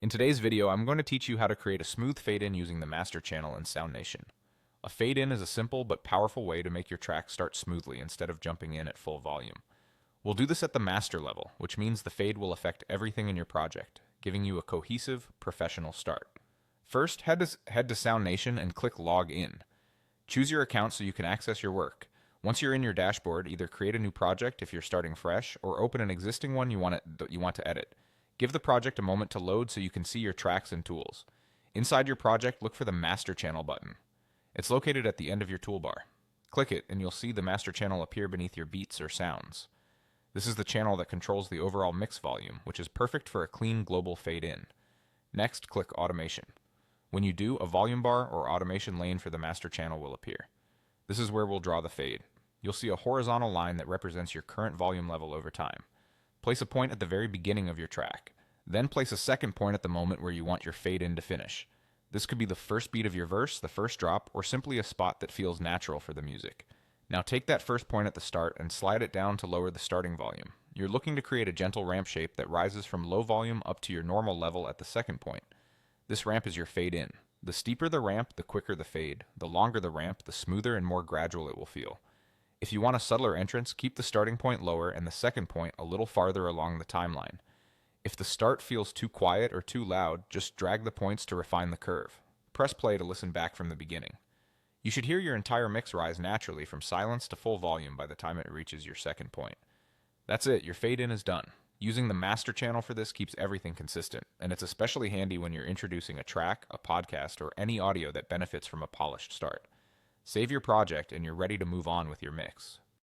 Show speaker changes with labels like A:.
A: In today's video, I'm going to teach you how to create a smooth fade-in using the master channel in Soundation. A fade-in is a simple but powerful way to make your track start smoothly instead of jumping in at full volume. We'll do this at the master level, which means the fade will affect everything in your project, giving you a cohesive, professional start. First, head to Soundation and click Log In. Choose your account so you can access your work. Once you're in your dashboard, either create a new project if you're starting fresh, or open an existing one you want to edit. Give the project a moment to load so you can see your tracks and tools. Inside your project, look for the Master Channel button. It's located at the end of your toolbar. Click it and you'll see the Master Channel appear beneath your beats or sounds. This is the channel that controls the overall mix volume, which is perfect for a clean global fade-in. Next, click Automation. When you do, a volume bar or automation lane for the Master Channel will appear. This is where we'll draw the fade. You'll see a horizontal line that represents your current volume level over time. Place a point at the very beginning of your track. Then place a second point at the moment where you want your fade-in to finish. This could be the first beat of your verse, the first drop, or simply a spot that feels natural for the music. Now take that first point at the start and slide it down to lower the starting volume. You're looking to create a gentle ramp shape that rises from low volume up to your normal level at the second point. This ramp is your fade-in. The steeper the ramp, the quicker the fade. The longer the ramp, the smoother and more gradual it will feel. If you want a subtler entrance, keep the starting point lower and the second point a little farther along the timeline. If the start feels too quiet or too loud, just drag the points to refine the curve. Press play to listen back from the beginning. You should hear your entire mix rise naturally from silence to full volume by the time it reaches your second point. That's it, your fade-in is done. Using the master channel for this keeps everything consistent, and it's especially handy when you're introducing a track, a podcast, or any audio that benefits from a polished start. Save your project and you're ready to move on with your mix.